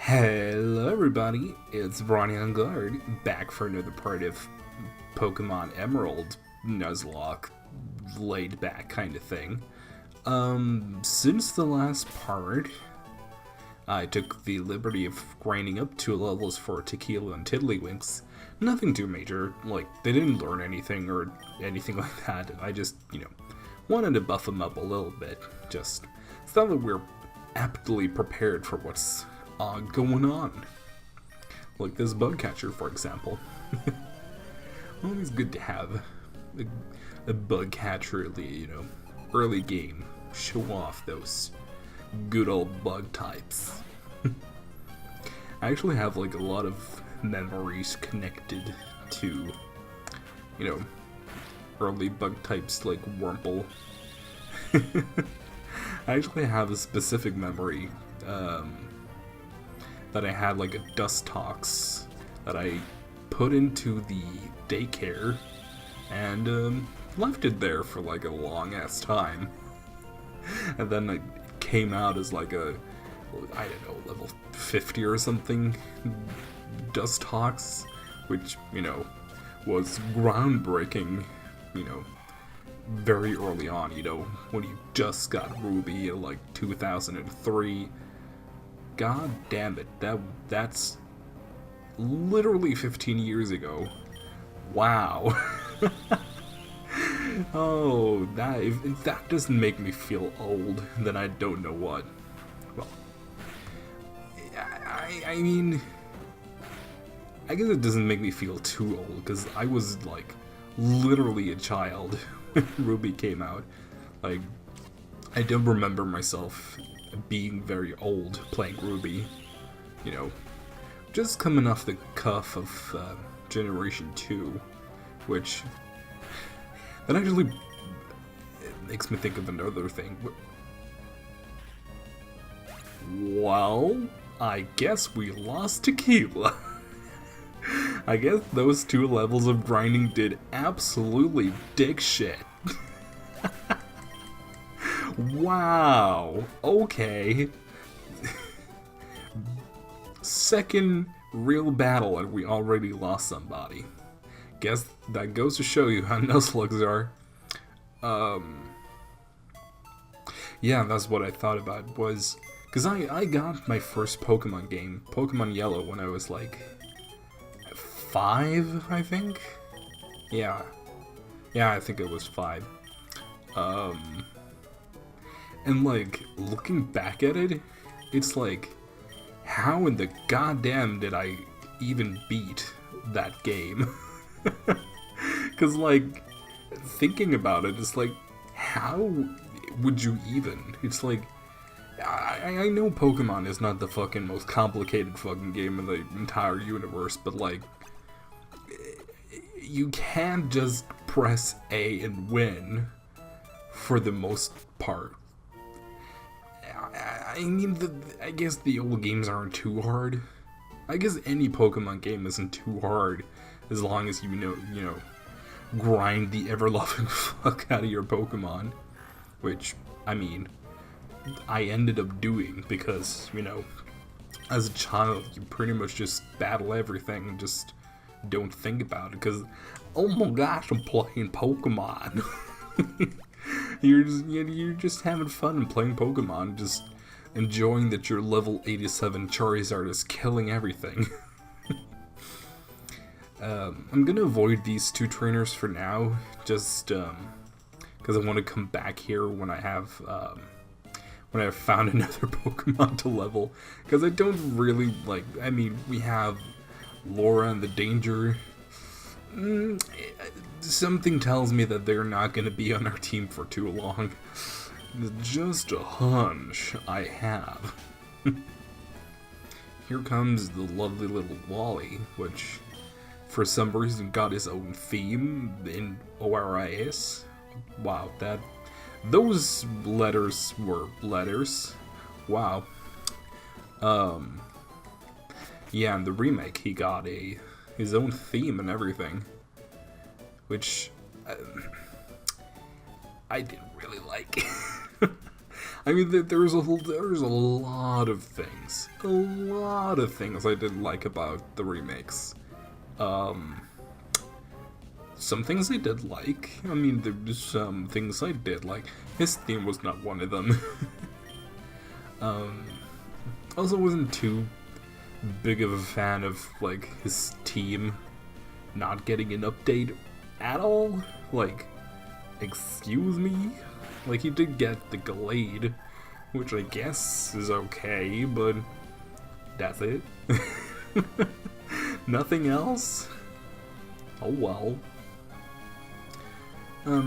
Hello everybody, it's Bronny on Guard, back for another part of Pokemon Emerald Nuzlocke, laid back kind of thing. Since the last part, I took the liberty of grinding up 2 levels for Tequila and Tiddlywinks. Nothing too major, like, they didn't learn anything or anything like that, I just, wanted to buff them up a little bit, just so that we're aptly prepared for what's going on. Like this bug catcher, for example. Always good to have a bug catcher at the, early game. Show off those good old bug types. I actually have like a lot of memories connected to, early bug types like Wurmple. I actually have a specific memory, that I had like a Dustox that I put into the daycare and left it there for like a long ass time. And then it came out as like a, I don't know, level 50 or something Dustox, which, was groundbreaking, very early on, when you just got Ruby in like 2003. God damn it, that's literally 15 years ago. Wow. Oh, if that doesn't make me feel old, then I don't know what. Well, I mean, I guess it doesn't make me feel too old, because I was, like, literally a child when Ruby came out. Like, I don't remember myself being very old playing Ruby, just coming off the cuff of Generation 2, which that actually makes me think of another thing. Well, I guess we lost Tequila. I guess those 2 levels of grinding did absolutely dick shit. Wow, okay. Second real battle and we already lost somebody. Guess that goes to show you how Nuzlocke are. Yeah, that's what I thought about, was, because I got my first Pokemon game, Pokemon Yellow, when I was like 5, I think? Yeah, I think it was 5. And like, looking back at it, it's like, how in the goddamn did I even beat that game? Because like, thinking about it, it's like, how would you even? It's like, I know Pokemon is not the fucking most complicated fucking game in the entire universe, but like, you can't just press A and win for the most part. I mean, I guess the old games aren't too hard. I guess any Pokemon game isn't too hard, as long as you grind the ever-loving fuck out of your Pokemon. Which, I mean, I ended up doing because, as a child, you pretty much just battle everything and just don't think about it, because, oh my gosh, I'm playing Pokemon. You're just having fun and playing Pokemon, just enjoying that your level 87 Charizard is killing everything. I'm gonna avoid these 2 trainers for now, just because I want to come back here when I have found another Pokemon to level, because I don't really like. I mean, we have Laura and the Danger. Something tells me that they're not going to be on our team for too long. Just a hunch I have. Here comes the lovely little Wally, which for some reason got his own theme in ORIS. Wow, those letters were letters. Wow. Yeah, in the remake he got his own theme and everything, which I didn't really like. I mean, there's a lot of things, I didn't like about the remakes. Some things I did like. I mean, there's some things I did like. His theme was not one of them. Also wasn't too big of a fan of, like, his team not getting an update at all. Like, excuse me? Like, he did get the Glade, which I guess is okay, but that's it. Nothing else? Oh well. I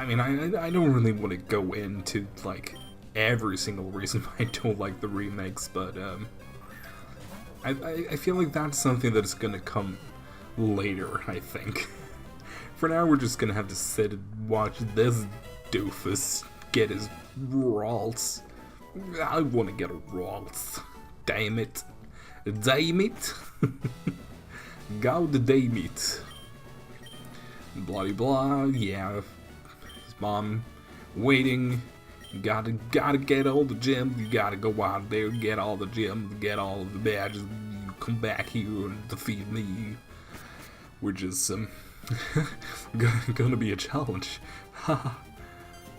mean, I don't really want to go into, like, every single reason I don't like the remakes, but, I feel like that's something that's gonna come later, I think. For now, we're just gonna have to sit and watch this doofus get his Ralts. I want to get a Ralts. Damn it. Damn it. God damn it. Blah blah, yeah. His mom waiting. You gotta get all the gems. You gotta go out there, get all the gems, get all of the badges. You come back here and defeat me. Which is gonna be a challenge.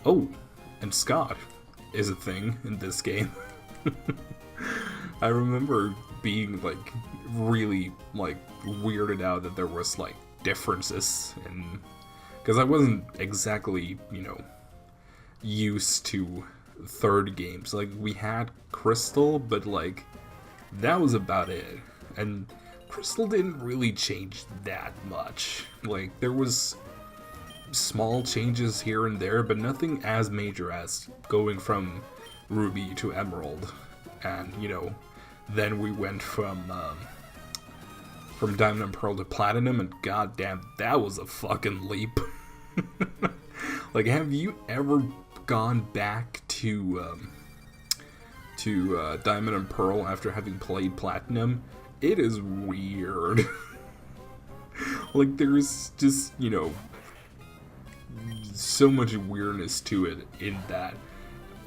Oh, and Scott is a thing in this game. I remember being, like, really, like, weirded out that there was, like, differences, and because I wasn't exactly, you know, used to third games. Like, we had Crystal, but, like, that was about it, and Crystal didn't really change that much. Like, there was small changes here and there, but nothing as major as going from Ruby to Emerald, and, you know, then we went from Diamond and Pearl to Platinum, and goddamn, that was a fucking leap. Like, have you ever gone back to Diamond and Pearl after having played Platinum? It is weird. Like, there's just, you know, so much weirdness to it in that,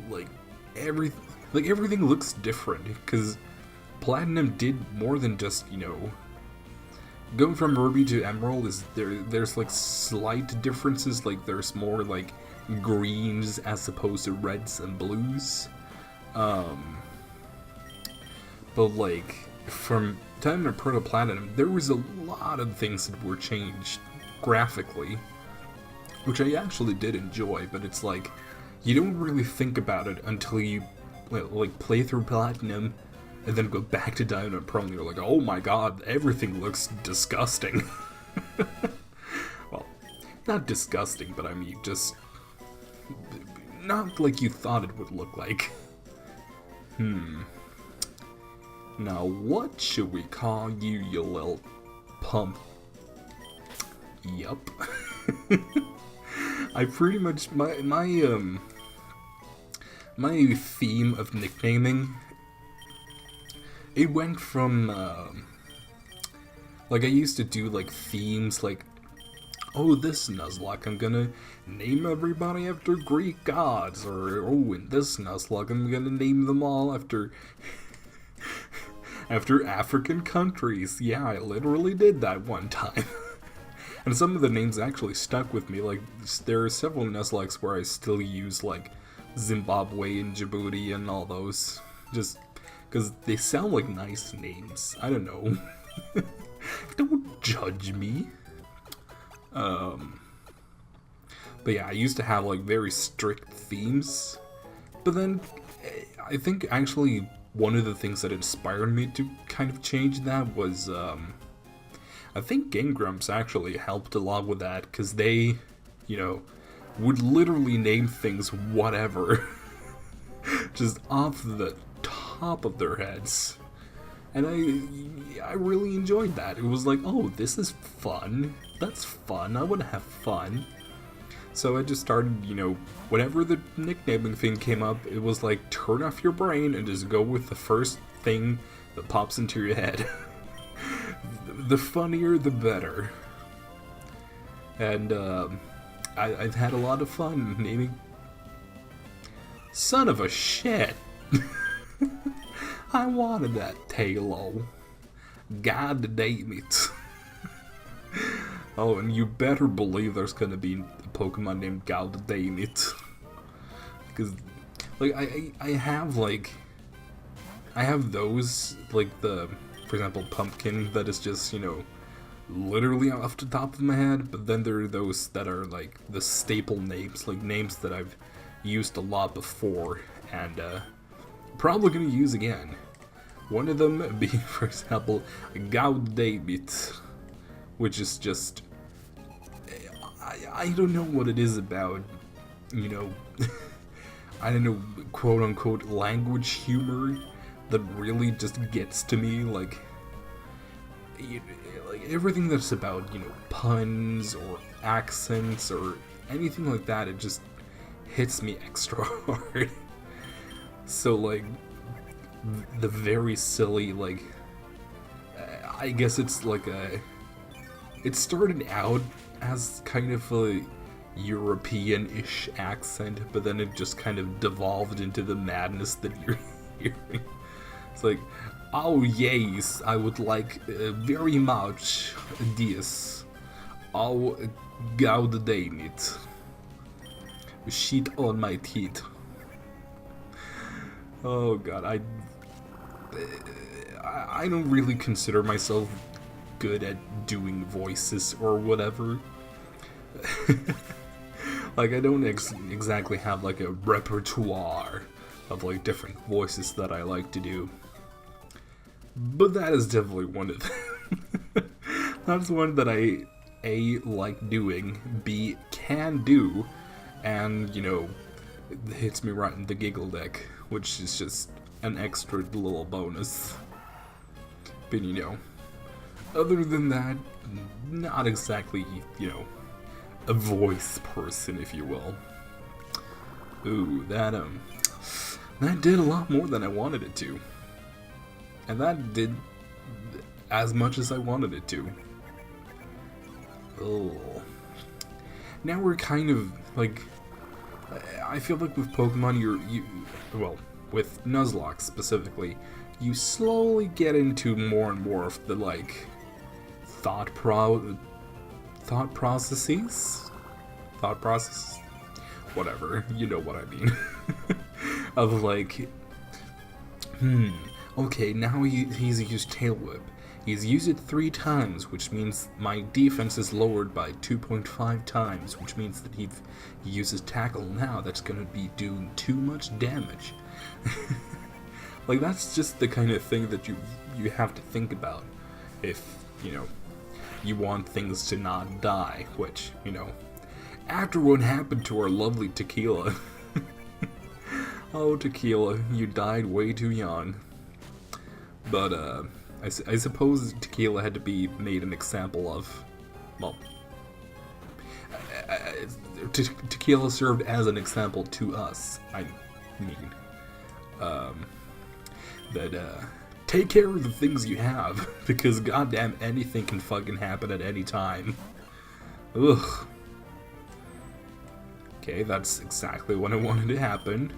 like, everything looks different, because Platinum did more than just, you know, going from Ruby to Emerald is there's like slight differences, like there's more like greens as opposed to reds and blues. But like from Diamond and Pearl to Platinum, there was a lot of things that were changed graphically, which I actually did enjoy, but it's like you don't really think about it until you like play through Platinum and then go back to Diamond and Pearl, and you're like, oh my god, everything looks disgusting. Well, not disgusting, but I mean, just not like you thought it would look like. Now, what should we call you, you little pump? Yup. I pretty much, my theme of nicknaming, it went from, like, I used to do, like, themes, like, oh, this Nuzlocke, I'm gonna name everybody after Greek gods, or, oh, in this Nuzlocke, I'm gonna name them all after, after African countries. Yeah, I literally did that one time. And some of the names actually stuck with me, like, there are several Nuzlockes where I still use, like, Zimbabwe and Djibouti and all those, just because they sound like nice names. I don't know. Don't judge me. But yeah, I used to have like very strict themes. But then I think actually one of the things that inspired me to kind of change that was I think Game Grumps actually helped a lot with that, because they, you know, would literally name things whatever. Just off the top of their heads. And I really enjoyed that. It was like, oh, this is fun. That's fun. I want to have fun. So I just started, you know, whenever the nicknaming thing came up, it was like, turn off your brain and just go with the first thing that pops into your head. The funnier, the better. And I've had a lot of fun naming Son of a shit. I wanted that Tailo. God damn it. Oh, and you better believe there's gonna be a Pokemon named God damn it. Because, like, I have, like, I have those, like, for example, Pumpkin, that is just, you know, literally off the top of my head, but then there are those that are, like, the staple names, like, names that I've used a lot before, and, probably gonna use again. One of them being, for example, Gaudabit, which is just, I don't know what it is about, you know, I don't know, quote-unquote language humor that really just gets to me, like everything that's about, you know, puns or accents or anything like that, it just hits me extra hard. So, like, the very silly, like, I guess it's like it started out as kind of a European-ish accent, but then it just kind of devolved into the madness that you're hearing. It's like, oh yes, I would like very much this. Oh, god damn it. Shit on my teeth. Oh god, I don't really consider myself good at doing voices or whatever. Like, I don't exactly have, like, a repertoire of, like, different voices that I like to do. But that is definitely one of them. That's one that I, A, like doing, B, can do, and, you know, it hits me right in the giggle deck, which is just an extra little bonus. But, you know, other than that, not exactly, you know, a voice person, if you will. Ooh, that did a lot more than I wanted it to. And that did as much as I wanted it to. Oh. Now we're kind of, like, I feel like with Pokemon, well, with Nuzlocke specifically, you slowly get into more and more of the, like, thought processes? Whatever, you know what I mean. Of like, okay, now he's used Tail Whip. He's used it 3 times, which means my defense is lowered by 2.5 times, which means that he uses Tackle now. That's gonna be doing too much damage. Like, that's just the kind of thing that you have to think about if, you know, you want things to not die, which, you know, after what happened to our lovely Tequila. Oh, Tequila, you died way too young. But, I suppose Tequila had to be made an example of. Well, Tequila served as an example to us, I mean. Take care of the things you have, because goddamn anything can fucking happen at any time. Ugh. Okay, that's exactly what I wanted to happen.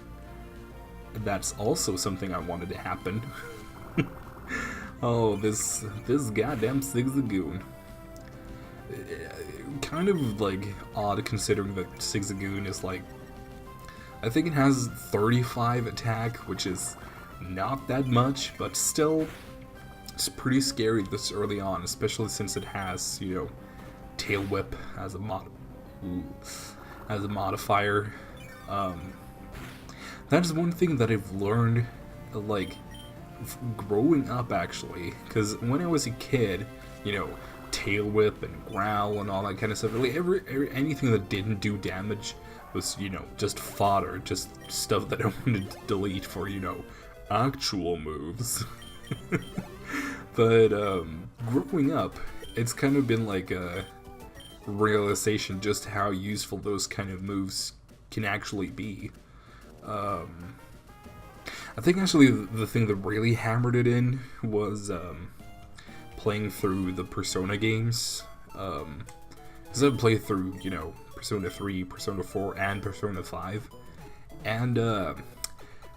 That's also something I wanted to happen. Oh, this goddamn Zigzagoon. Kind of, like, odd considering that Zigzagoon is, like, I think it has 35 attack, which is not that much, but still, it's pretty scary this early on, especially since it has, you know, Tail Whip as a modifier. That's one thing that I've learned, like, growing up, actually, because when I was a kid, you know, Tail Whip and Growl and all that kind of stuff, really anything that didn't do damage was, you know, just fodder, just stuff that I wanted to delete for, you know, actual moves. But growing up, it's kind of been like a realization just how useful those kind of moves can actually be. I think actually the thing that really hammered it in was playing through the Persona games. Because I've played through, you know, Persona 3, Persona 4, and Persona 5. And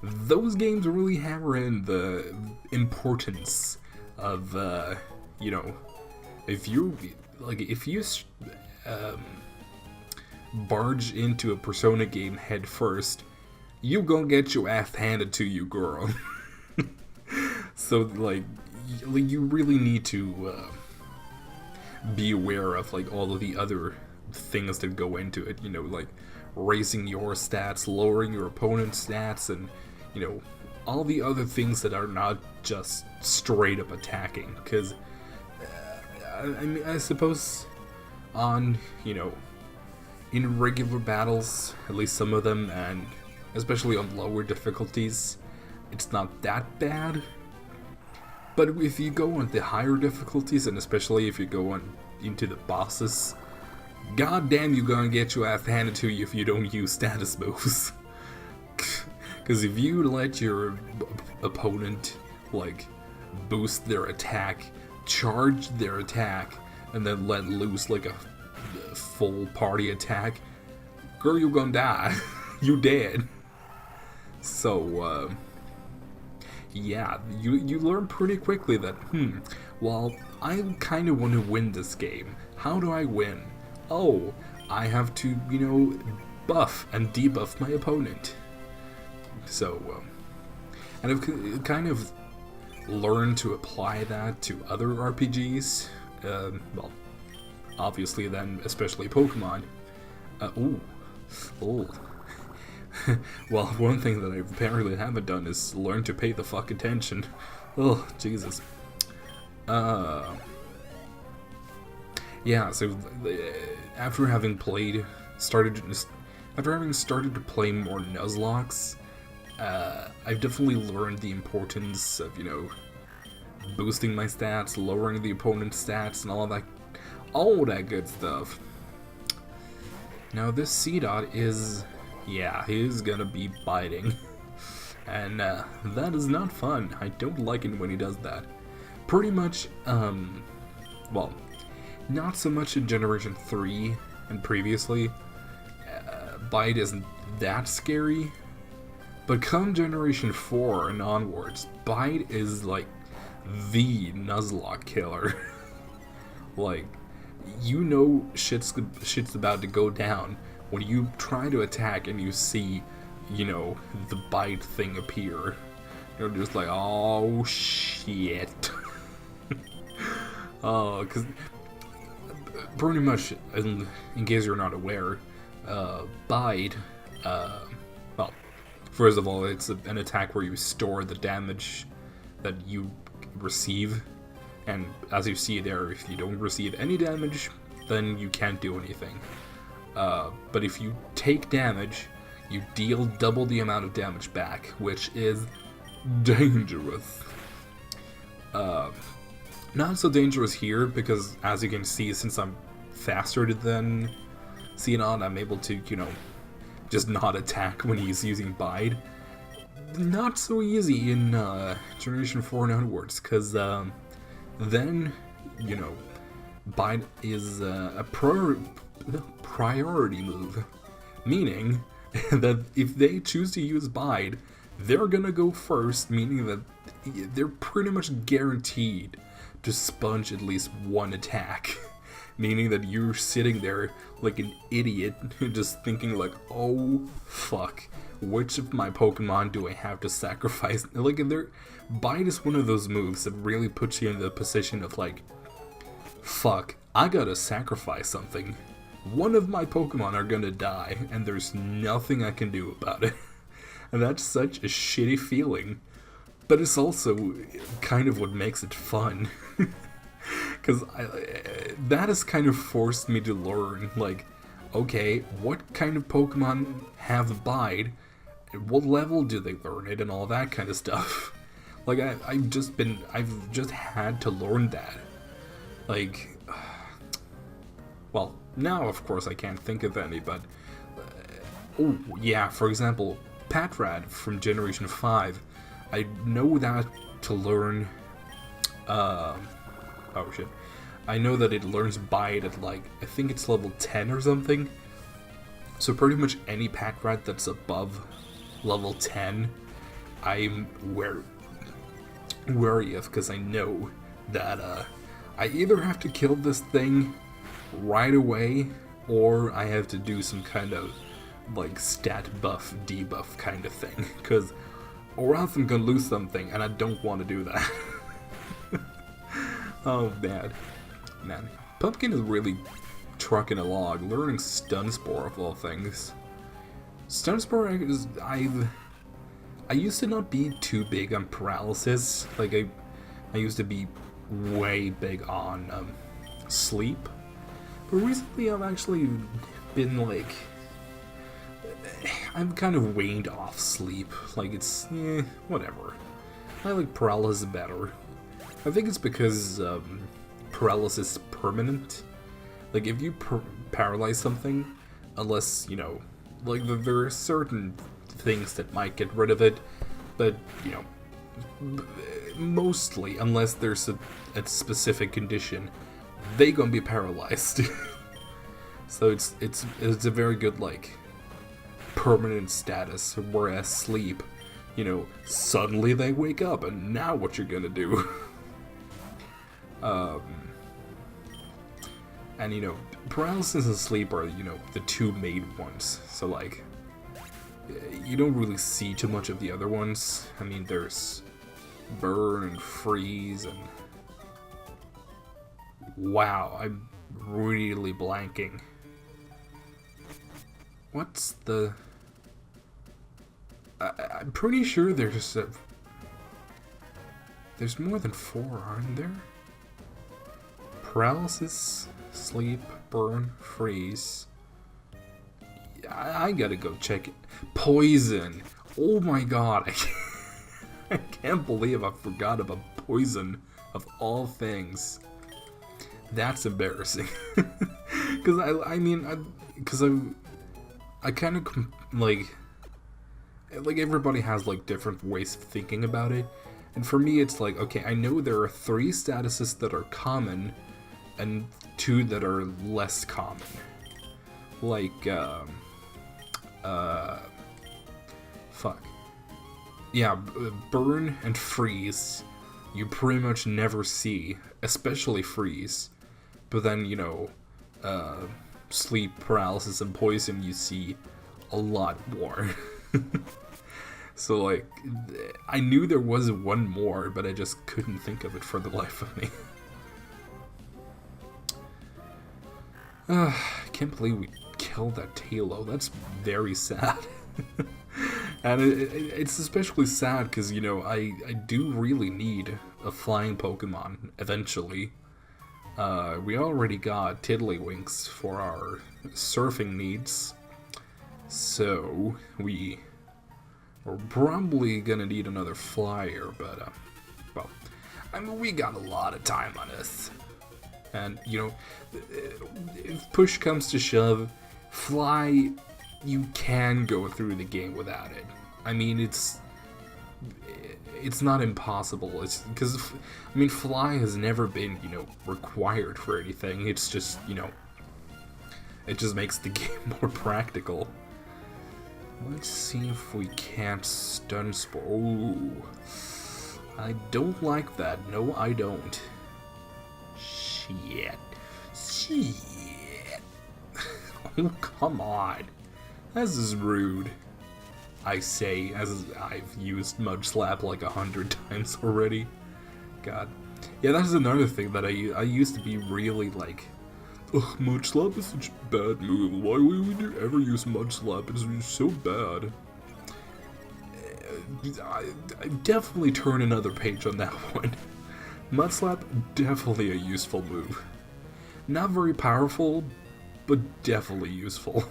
those games really hammer in the importance of, you know, if you barge into a Persona game head first, you gonna get your ass handed to you, girl. So, like, you really need to be aware of, like, all of the other things that go into it, you know, like raising your stats, lowering your opponent's stats, and, you know, all the other things that are not just straight up attacking. Because, I mean, I suppose on, you know, in regular battles, at least some of them, and especially on lower difficulties, it's not that bad. But if you go on the higher difficulties, and especially if you go on into the bosses, goddamn, you gonna get your ass handed to you if you don't use status moves. Because if you let your opponent, like, boost their attack, charge their attack, and then let loose, like, a full party attack, girl, you gonna die. You dead. So, yeah, you learn pretty quickly that, well, I kind of want to win this game. How do I win? Oh, I have to, you know, buff and debuff my opponent. So, and I've kind of learned to apply that to other RPGs. Well, obviously then, especially Pokemon. Well, one thing that I apparently haven't done is learn to pay the fuck attention. Oh, Jesus. Yeah, so after having started to play more Nuzlockes, I've definitely learned the importance of, you know, boosting my stats, lowering the opponent's stats, and all that good stuff. Now this C-Dot is, yeah, he's gonna be biting, and that is not fun. I don't like it when he does that. Pretty much, well, not so much in Generation 3 and previously. Bite isn't that scary, but come Generation 4 and onwards, Bite is like the Nuzlocke killer. Like, you know shit's about to go down when you try to attack and you see, you know, the Bite thing appear. You're just like, oh shit. Oh, because pretty much, in case you're not aware, Bite, well, first of all, it's an attack where you store the damage that you receive, and as you see there, if you don't receive any damage, then you can't do anything. But if you take damage, you deal double the amount of damage back, which is dangerous. Not so dangerous here, because as you can see, since I'm faster than Xenon, I'm able to, you know, just not attack when he's using Bide. Not so easy in Generation 4 and onwards, because then, you know, Bide is a priority move, meaning that if they choose to use Bide, they're gonna go first, meaning that they're pretty much guaranteed to sponge at least one attack. Meaning that you're sitting there like an idiot, just thinking like, oh fuck, which of my Pokemon do I have to sacrifice? Like, Bite is one of those moves that really puts you in the position of like, fuck, I gotta sacrifice something. One of my Pokemon are gonna die, and there's nothing I can do about it. And that's such a shitty feeling. But it's also kind of what makes it fun. Because that has kind of forced me to learn, like, okay, what kind of Pokemon have Bide? What level do they learn it? And all that kind of stuff. Like, I've just had to learn that. Like, well, now of course I can't think of any, but, oh yeah, for example, Patrat from Generation 5, I know that to learn, oh shit, I know that it learns Bite at like, I think it's level 10 or something, so pretty much any Patrat that's above level 10, I'm wary of, because I know that I either have to kill this thing right away, or I have to do some kind of like stat buff, debuff kind of thing, because or else I'm gonna lose something, and I don't want to do that. Oh man, Pumpkin is really trucking along, learning Stun Spore of all things. Stun Spore is I used to not be too big on paralysis. Like I used to be way big on sleep, but recently I've actually been like, I've kind of waned off sleep. Like it's whatever. I like paralysis better. I think it's because paralysis is permanent. Like if you paralyze something, unless you know, like there are certain things that might get rid of it, but you know, mostly unless there's a specific condition, they gonna be paralyzed. So it's a very good like permanent status, whereas sleep, you know, suddenly they wake up and now what you're gonna do. And you know, paralysis and sleep are, you know, the two main ones, so like you don't really see too much of the other ones. I mean, there's burn and freeze and wow, I'm really blanking. What's the I'm pretty sure there's more than 4, aren't there? Paralysis, sleep, burn, freeze. I gotta go check it. Poison. Oh my god. I can't believe I forgot about poison of all things. That's embarrassing. Because I kind of like everybody has like different ways of thinking about it. And for me, it's like, okay, I know there are 3 statuses that are common and 2 that are less common. Like, fuck. Yeah, burn and freeze, you pretty much never see, especially freeze. But then, you know, sleep, paralysis, and poison you see a lot more. So, like, I knew there was one more, but I just couldn't think of it for the life of me. I can't believe we killed that Talo. That's very sad. And it's especially sad because, you know, I do really need a flying Pokemon eventually. We already got Tiddlywinks for our surfing needs. So, we're probably gonna need another flyer, but, well, I mean, we got a lot of time on us. And, you know, if push comes to shove, fly, you can go through the game without it. I mean, it's not impossible. It's because, I mean, fly has never been, you know, required for anything. It's just, you know, it just makes the game more practical. Let's see if we can't stun spore. Ooh, I don't like that. No, I don't. Shit. Oh, come on. This is rude. I say, as I've used Mud Slap like 100 times already. God. Yeah, that's another thing that I used to be really like, ugh, Mud Slap is such a bad move. Why would we ever use Mud Slap? It's so bad. I definitely turn another page on that one. Mud Slap, definitely a useful move. Not very powerful, but definitely useful.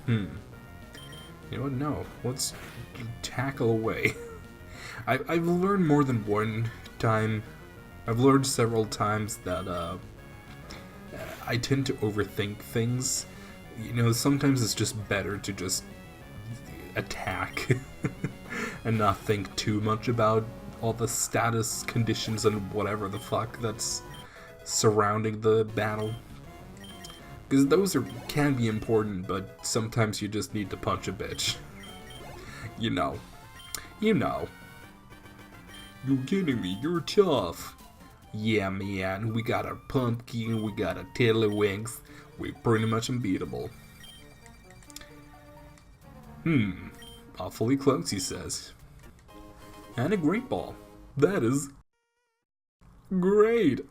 You know what? No. Let's tackle away. I've learned more than one time. I've learned several times that I tend to overthink things. You know, sometimes it's just better to just attack and not think too much about all the status conditions and whatever the fuck that's surrounding the battle. Because those can be important, but sometimes you just need to punch a bitch. You know. You know. You're kidding me, you're tough. Yeah, man, we got our pumpkin, we got our tiddlywinks. We're pretty much unbeatable. Awfully close, he says. And a great ball. That is great.